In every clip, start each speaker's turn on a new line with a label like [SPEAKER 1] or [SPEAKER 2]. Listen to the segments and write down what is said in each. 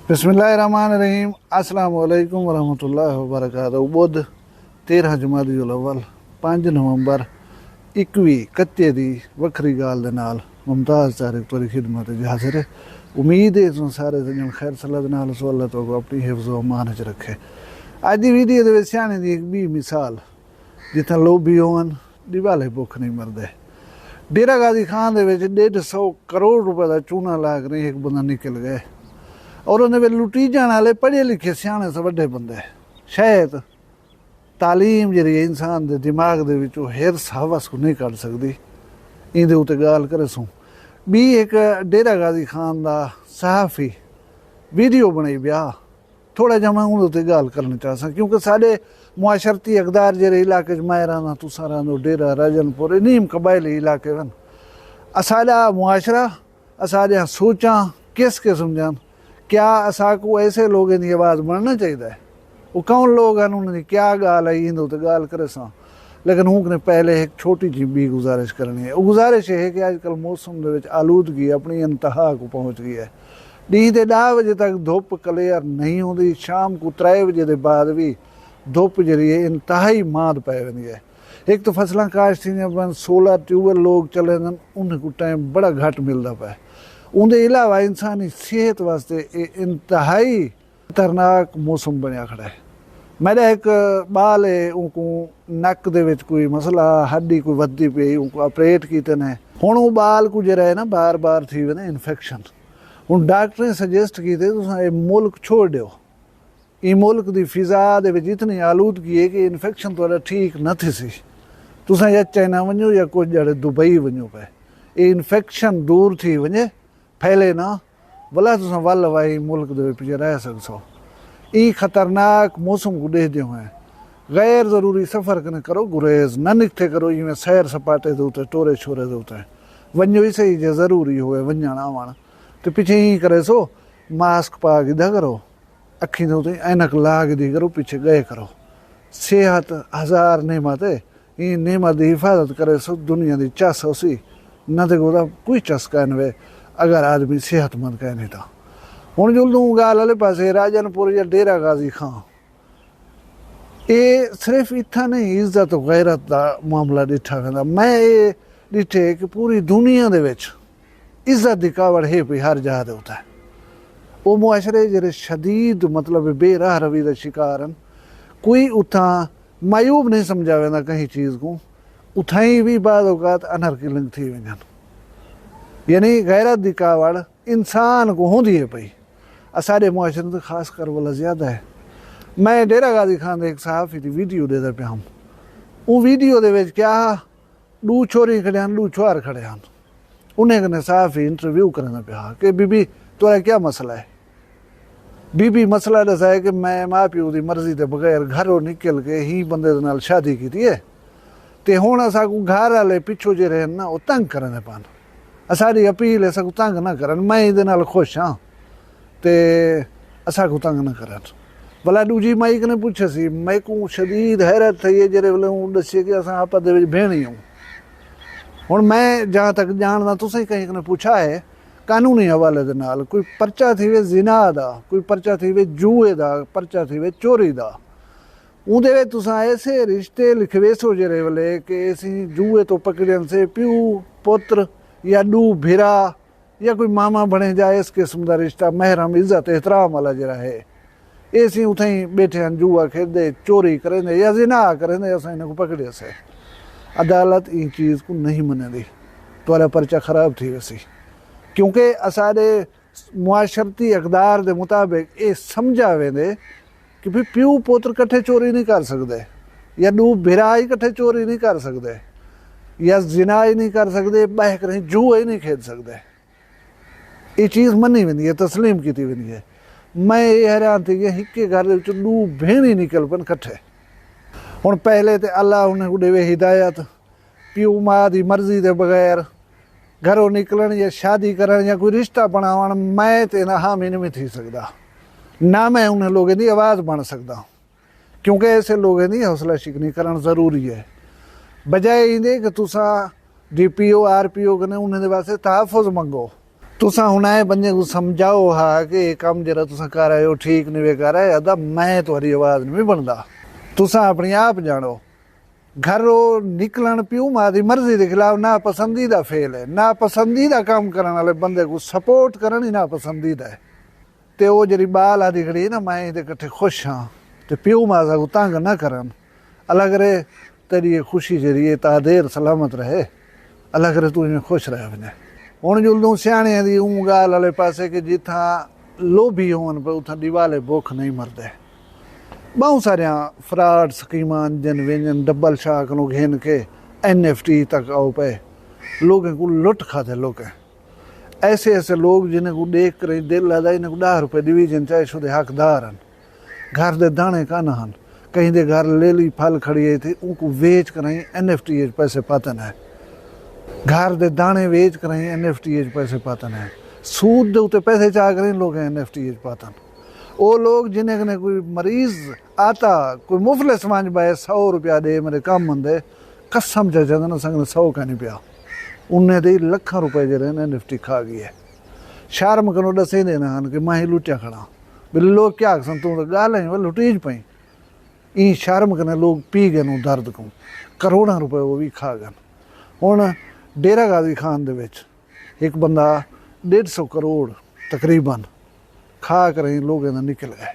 [SPEAKER 1] बिस्मिल्लाहिर्रहमानिर्रहीम अस्सलाम वालेकुम वरहमतुल्लाहि वबरकातुहू। बुध 13 जमादीउल अव्वल 5 नवंबर 21 कत्ते दी वखरी गाल दे नाल मुमताज़ तारिक तुरी खिदमत च हाज़िर है। उम्मीद है तुम सारे जन खैर सलाह दे नाल सो अल्लाह तो अपनी हिफ्ज़ व अमान च रखे। अज दी वीडियो दे विच स्याणे दी एक बी मिसाल जित्थे लोभी होवन दिवाले भुख नहीं मरदे। डेरा गाजी खान दे विच 150 करोड़ रुपए दा चूना ला के एक बंदा निकल गए और उन्हें लुटी जाने वाले पढ़े लिखे सियाने से वड्डे बंदे। शायद तालीम जी इंसान के दिमाग के हिरस हवस को नहीं कढ़ सकती। इंदे उत्ते गाल करे सूँ भी एक डेरा गाजी खान का सहाफ़ी वीडियो बनाई ब्याह थोड़ा जहा मैं उन्हें गाल करना चाहता क्योंकि साढ़े मुआशरती अकदार जे इलाके मैं रहा तुसा रहो डेरा राजनपुर नीम कबायली इलाके वन असाड़ा मुआशरा असाड़ियाँ सोचा किस किस्म जान क्या असा को ऐसे लोग की आवाज़ बनना चाहिए। वो कौन लोग हैं उन्होंने क्या गाल है इंदे उत्ते गाल करे सा लेकिन उनने पहले एक छोटी जी भी गुजारिश करनी है। वो गुजारिश है कि अजकल मौसम के आलूदगी अपनी इंतहा को पहुँच गई है। डी के 10 बजे तक धुप क्लियर नहीं होती, शाम को 3 बजे के बाद भी धुप जी है इंतहाई माद पै वी है। एक तो फसलें काश्त थी 16 ट्यूबवेल लोग चले उनको टाइम बड़ा घट मिलता पाए। उनके अलावा इंसानी सेहत वास्ते इंतहाई खतरनाक मौसम बनया खड़ा है। मेरा एक बाल है उनको नक दे विच कोई मसला हड्डी कोई वधी पई उनको ऑपरेट किए ने हुण वो बाल को जरा है ना बार बार थी वे इन्फेक्शन। हुण डॉक्टर ने सजेस्ट किए तुसां ये मुल्क छोड़ दो। ये मुल्क की फिजा दे विच इतनी आलूदगी है कि इन्फेक्शन तुहाडा ठीक न थी सी। तुसां या चाइना वञो या कुछ जड़े दुबई वञो पे ये इन्फेक्शन दूर थी वञे फैले ना भला तुसां वल वाई मुल्क दे विच रह सको। ई खतरनाक मौसम को देख दो है गैर ज़रूरी सफ़र कने करो गुरेज न निकटे करो इवें सैर सपाटे दे उत्ते टोरे छोरे दे उत्ते वञो ही सही जे ज़रूरी होए वञण आवण तो पिछे ही करे सो मास्क पा के दा करो अखी दे उत्ते ऐनक ला के दी करो पीछे गए करो। सेहत हज़ार नेमत है ई नेमत की हिफाजत करे सो दुनिया की चस उसी न तो कोई चस्का वे अगर आदमी सेहतमंद कह नहीं था। हूँ जो तू गाल वाले पास राजनपुर या डेरा गाजी खां ये सिर्फ इतना नहीं इज्जत गैरत का मामला डिठा वेंदा। मैं ये डिठे कि पूरी दुनिया दे विच इज्जत की कावड़ है पई हर जगह दे उत्ते। वो मुआशरे जेह्ड़े शदीद मतलब बेराह रवी का शिकार हैं कोई उथा मायूब नहीं समझा वेंदा कहीं चीज़ को उथा ही भी बाद औकात अनहर किलिंग थी वञनि। यानी गैरत की कावड़ इंसान को होंदी है पई असारे मुआशरे तो खास कर वाला ज़्यादा है। मैं डेरा गाजी खान एक सहाफ़ी की वीडियो देता पाया हूँ। वो वीडियो दे विच क्या 2 छोरी खड़े हैं 2 छुआर खड़े हैं उन्हें कने सहाफ़ी इंटरव्यू करना पाया कि बीबी तुरा क्या मसला है। बीबी मसला दसा है कि मैं माँ प्यो की मर्जी के बगैर घरों निकल के ही बंदे दे नाल शादी की है तो हुण असा को घर वाले पिछों जे रहन ना वो तंग करने पान। असारी अपील है सको तंग ना करन मैं ये नाल खुश हाँ तो असा को तंग न करन। भला दूजी माई कने पूछे सी मैं को शदीद हैरत थी है जेरे वेले दसे कि अस आपस दे विच भेण ही हूँ। हुण मैं जहाँ तक जानदा तुसें कहीं कने पूछा है कानूनी हवाले दे नाल कोई परचा थी वे जिना दा कोई परचा थी वे जुए दा परचा थी वे चोरी दा उहदे विच तुसां ऐसे रिश्ते लिखवेसो जेरे वेले कि असीं जुए तो पकड़न से प्यू पुत्र या 2 भिरा या कोई मामा बने जाए इस किस्म का रिश्ता महरम इज्जत एहतराम वाला जरा है ऐसी उत ही बैठे हैं जुआ खेलते चोरी करेंगे या जिना करेंगे अस इन्हें पकड़े से अदालत इन चीज़ को नहीं मनेगी तुम्हारा परचा खराब थी वैसी क्योंकि असारे मुआशरती अकदार के मुताबिक ये समझा वेंदे कि भी प्यू पुत्र कट्ठे चोरी नहीं कर सकते या 2 भिरा ही कट्ठे चोरी नहीं कर सकते या जिना ही नहीं कर सकते बह कर जुआ ही नहीं खेल सकते। ये चीज़ मनी वेंदी है तस्लीम की वेंदी है। मैं ये हैरान थी कि हिके घर 2 भेण ही निकल पन कट्ठे। हुण पहले तो अल्लाह उन्हें देवे हिदायत प्यू माँ की मर्जी के बगैर घरों निकलन या शादी करन या कोई रिश्ता बनावन मैं तो ना हामी नहीं थी सकता ना मैं उन्हें लोगों की आवाज़ बन सकता क्योंकि ऐसे लोगों की हौसला शिकनी करना ज़रूरी है। बजाय इंदे कि तुसा DPO RPO कने उन्हें वास्ते तहफ़ुज़ मंगो तुसा हुण ऐ बंदे को समझाओ हा कि ये काम जरा तुसा कर रहे हो ठीक नहीं वे कर रहे अदा मैं तुम्हारी आवाज नहीं बनता। तुसा अपनी आप जानो घरों निकलन प्यू मारी मर्जी के खिलाफ ना पसंदीदा फेल है। ना पसंदीदा काम करने वाले बंदे को सपोर्ट करन ही ना पसंदीदा है। तो वो जी बाल आदि खड़ी है ना मैं ये कट्ठे खुश हाँ तो प्यू मासा को तंग ना करन अलग रहे तेरी ये खुशी जरी ये ता देर सलामत रहे अलग रहे तू इन्हें खुश रहे अपने हूँ जुलदू सियाणिया की ऊँ गाल वाले पासे कि जिथा लोभी होन पे उथा दीवाले भुख नहीं मरते। बहुत सारिया फ्रॉड स्कीमां जन व्यंजन डबल शाक नु घेन के NFT तक आओ पे लोगों को लुट खाते लोग ऐसे ऐसे लोग जिन्हें को देख कर दिल लगा इन्हें को 10 रुपये डिवीजन चाहे शुद्ध हकदार हन घर दे दाने का ना हन कहीं दे घर ले ली फल खड़ी आई थी उनको वेच कर NFT पैसे पातन है। घर दे दाने वेच कर NFT पैसे पातन है। सूद दे उते पैसे चाह कर लोग NFT पातन। वो लोग जिन्हें ने कोई मरीज आता कोई मुफले समाज बाय 100 रुपया दे मेरे काम मंदे कसम जा जदन संग 100 का नहीं पिया उन्हें दे लखा रुपए जरे NFT खा गई है। शर्म कनो दसे देना हन कि मैं ही लुटिया खड़ा बिल लोग क्या सन तू तो गाल है लुटीज पई ई शर्म कने लोग पी गए नु दर्द को करोड़ों रुपए वो भी खा गए। हुण डेरा गाजी खान दे विच एक बंदा 150 करोड़ तकरीबन खा कर लोग निकल गए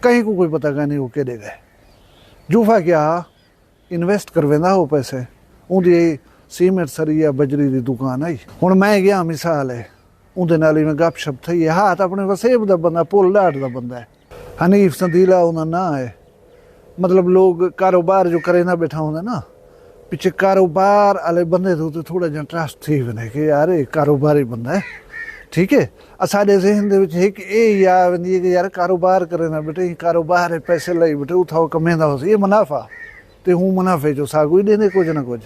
[SPEAKER 1] कहीं को कोई पता नहीं वो केड़े गए जूफा क्या इन्वेस्ट कर वेंदा वो पैसे उनकी सीमेंट सरिया बजरी की दुकान आई हुण मैं गया मिसाल है उनके नाल ही मैं गपशप थी है हाथ अपने वसेब का बंदा पुल डाट का बंदा है हनीफ संदीला उन्होंने ना है मतलब लोग कारोबार जो करे ना बैठा होंगे ना पिछे कारोबार वाले बंदे तो थोड़ा जहा ट्रस्ट थी वने कि यार ये कारोबारी बंदा है ठीक है। साढ़े जहन एक या वेंदी है कि यार कारोबार करे ना बेटे कारोबार है पैसे लाई बेटे उठाओ कमेंदा हो ये मुनाफा तो हूँ मुनाफे जो सागू ही देने कुछ ना कुछ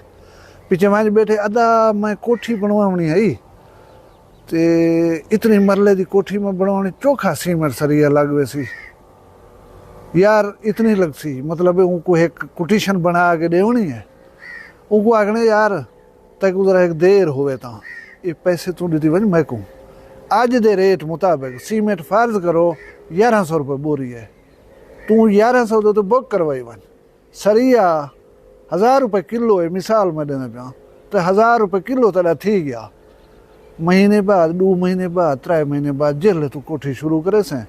[SPEAKER 1] पिछे मैं बैठे अदा मैं कोठी बनवानी है तो इतनी मरले की कोठी में बनवानी चोखा सीमेंट सरिया लग वैसी यार इतनी लग सी मतलब उनको एक कोटेशन बना के देवनी है उनको आखने यार तक उधर एक देर होवे ता ये पैसे तू दी वज मैं कहूँ अज दे रेट मुताबिक सीमेंट फर्ज करो 1100 रुपये बोरी है तू 1100 दे तो बुक करवाई वन सरिया 1000 रुपये किलो है मिसाल में देना पिया तो 1000 रुपये किलो तेरा थी गया महीने बाद 2 महीने बाद 3 महीने बाद जेल तू कोठी शुरू करे से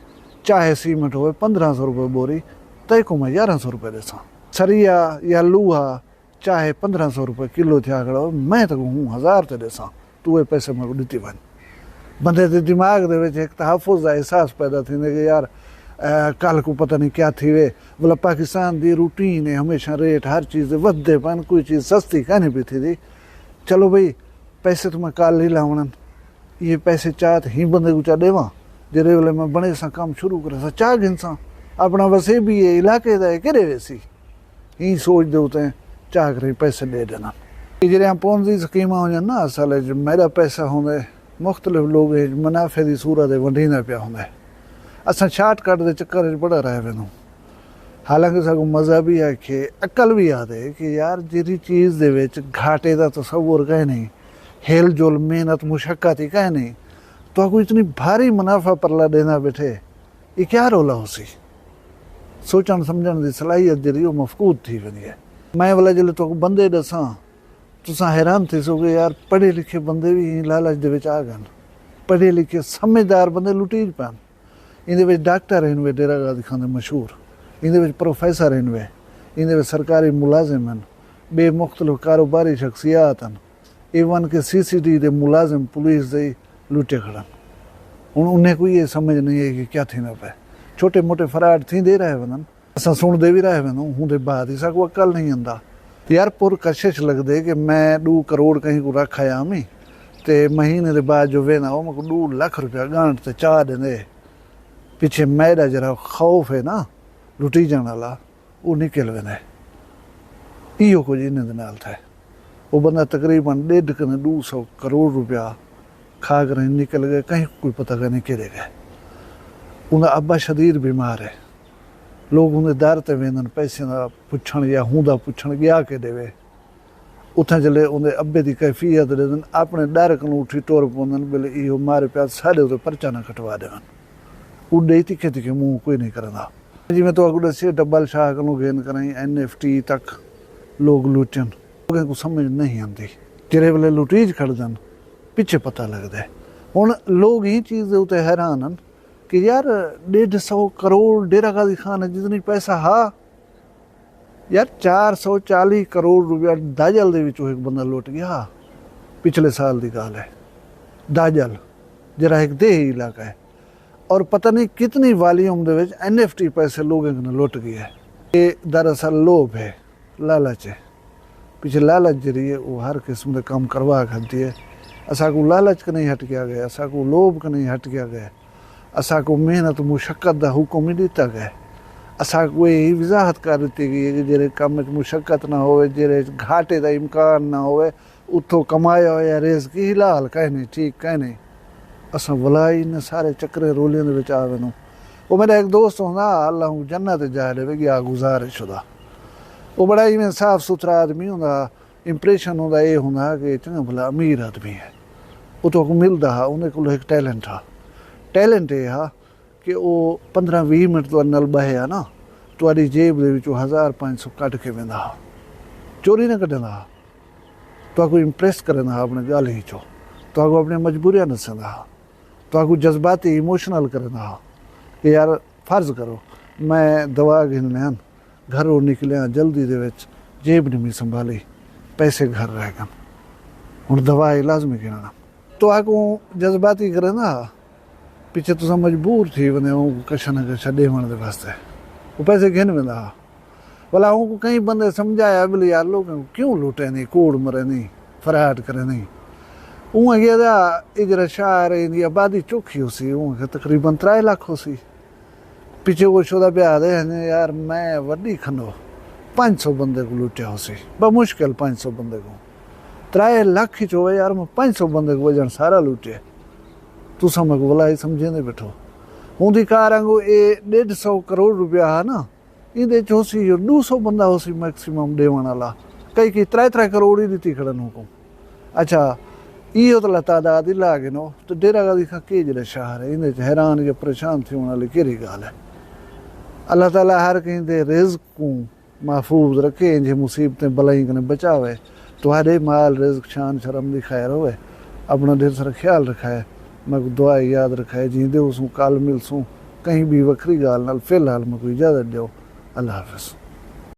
[SPEAKER 1] चाहे सीमेंट हो 1500 रुपये बोरी तय को मैं 1100 रुपये देसा सरिया या लूहा चाहे 1500 रुपये किलो थिया खड़ा मैं तो हूँ 1000 ते देसा तू ये पैसे मेरे को दी वन बंदे के दिमाग दे एक तहफ़ुज़ का एहसास पैदा थी कि यार कल को पता नहीं क्या थी वे बोला पाकिस्तान की रूटीन है हमेशा रेट हर चीज़ वधदे पन कोई चीज़ सस्ती कहनी पी थी चलो भाई पैसे तो मैं कल ही लावन ये पैसे चाह तो ही बंदे को चा देव जेरे वेले मैं बने सा काम शुरू करे चाह गिनसा अपना वसे भी ये इलाके का है कि वैसी ही सोच दे उते चाह कर पैसे दे देना जे पोंजी स्कीमां हो ना असल मेरा पैसा होंगे मुख्तलिफ लोग मुनाफे की सूरत वंडींदा पिया होंगे असां शॉर्टकट के चक्कर बड़ा रह वेंदो हालांकि सगों मज़ा भी है कि अकल भी आदे कि यार जी चीज़ दे विच घाटे का तस्वुर कह नहीं हेल जोल मेहनत मुशक्कत ही कह नहीं तो आपको इतनी भारी मुनाफा परला देना बैठे ये क्या रोला हो सी सोचण समझण की सलाहियत जी मफकूद थी वेंदी है। मैं वाला जिले तो बंदे दसा तुसा हैरान थी सो यार पढ़े लिखे बंदे भी लालच दे विच आ गए पढ़े लिखे समझदार बंदे लुटीज पैन इन डॉक्टर हैं वे डेरा गाजी खान दे मशहूर इन प्रोफैसर हैं वे इन सरकारी मुलाजिम हैं बे मुख्तलिफ कारोबारी शख्सियात हैं इवन के CCD दे मुलाजिम पुलिस दे लुटे खड़न हूँ उन्हें कोई ये समझ नहीं है कि क्या थी ना पे छोटे मोटे फराड थी दे रहे वनन असा सुन दे भी रहे वन हूँ दे बाद ही को अकल नहीं आंदा यार पुर कशिश लगदे कि मैं 2 करोड़ कहीं को रखा हमी तो महीने के बाद जो वे ना वो मैं 2 लाख रुपया गांठ ते चाह देंदे पिछे मेरा जरा खौफ है ना लुटी जाने वाला वो निकल वेंदे इहो कुछ इन्हें दे नाल था वो बंदा तकरीबन 200 करोड़ रुपया खा कर निकल गए कहीं कोई पता नहीं केड़े गए उनका अब्बा शदीद बीमार है लोग उन्हें दर ते वेंदन पैसे का पुछण या हूंदा पुछण गया के देवे उत्थे जल्ले उनके अब्बे की कैफियत देन अपने डर को उठी टुर पौंदन बिल इहो मारे पिया साढ़े उत्ते परचा ना कटवा देवन उडे तिखे तिखे मुंह कोई नहीं करता जिमें तो अगू दसे डब्बल शाह को गेन कराई NFT तक लोग लुटन लोगों को समझ नहीं आती जेरे वेले लुटीज खड़दन पिछे पता लगता है हुण लोग ही चीज़ के उत्ते हैरान हैं कि यार 150 करोड़ डेरा गाजी खान जितनी पैसा हा यार 440 करोड़ रुपया दाजल दे विचों एक बंदा लुट गया पिछले साल की गल है दाजल जरा एक देही इलाका है और पता नहीं कितनी वॉल्यूम दे विच NFT पैसे लोगों ने लुट गया है ये दरअसल लोभ है लालच है पीछे लालच जरिए है वो हर किस्म के काम करवा करती है असा को लालच का नहीं हट गया गया असा को लोभ का नहीं हट गया गया असा को मेहनत मुशक्कत का हुक्म ही दिता गया असा को यही वजाहत कर दी गई है कि जेरे काम में मुशक्कत ना हो जेरे घाटे का इम्कान ना हो उतो कमाया होया रिज़्क ही लाल कह नहीं ठीक कह नहीं असा वलाई ने सारे चक्रे रोलियों के आवे नूं वो मेरा एक दोस्त होंदा अल्लाह जन्नत जाए देवे कि आ गुजारिश होदा वो बड़ा ही साफ सुथरा आदमी होंदा इंप्रेशन होंदा ये होंदा कि चंगा भला अमीर आदमी है वो तो मिलता हा उन्हें को एक टैलेंट ये हा कि वो 15-20 मिनट तो नल बहे ना तुहाडी जेब दे विचों 1500 कट के वेंदा हा चोरी न कढंदा हा तुहाको इंप्रेस करंदा हा अपने गल ही चो तुहाको अपनी मजबूरियां दसंदा हा तुहाको जज्बाती इमोशनल करंदा हा कि यार फर्ज करो मैं दवा गिनने घरों निकलिया जल्दी दे विच जेब नहीं संभाली पैसे घर रह गए हुण दवा लाजमी गिनना तुहाको जज्बाती करंदा पिछे तुसा मजबूर थी वने कश न कश ॾेवण दे वास्ते वो पैसे गिन वेंदा हा भला को कई बंदे समझाया बोले यार लोग क्यों लुटे नहीं कूड़ मरे नहीं फराड करे नहीं उहाँ गया इजरा शहर इंदी आबादी चोखी हो सी उहाँ तकरीबन 3 लाख हो सी पिछे वो शोदा ब्याह दे यार मैं वड्डी खंडो 500 बंदे को लुटिया हो सी मुश्किल 500 बंदे को 3 लाख ही चो यार मैं 500 बंदे को वजन सारा लुटे तू समझ बोला ही समझे नहीं बैठो हूँ कार आंगू ये 150 करोड़ रुपया है ना ये होसी 200 बंदा होसी मैक्सिमम देवन वाला कई 3 करोड़ ही दी खड़न हुकुम अच्छा इहो तो तादाद ही ला गिनो तो डेरा गाजी खां के जड़े शहर है इन हैरान या परेशान थियण वाली कहिड़ी ॻाल्हि है अल्लाह ताला हर कंहिं दे रिज़्क को महफूज रखे इंजे मुसीबतें बलाई कने बचावे तुहाडे माल रिज़्क शान शर्म दी खैर होवे अपना ढेर सारा ख्याल रखाए मैं दुआ याद रखाए जींदे उसू कल मिलसूँ कहीं भी वखरी गाल नाल फिलहाल मैं कोई इजाज़त दियो अल्लाह हाफ़िज़।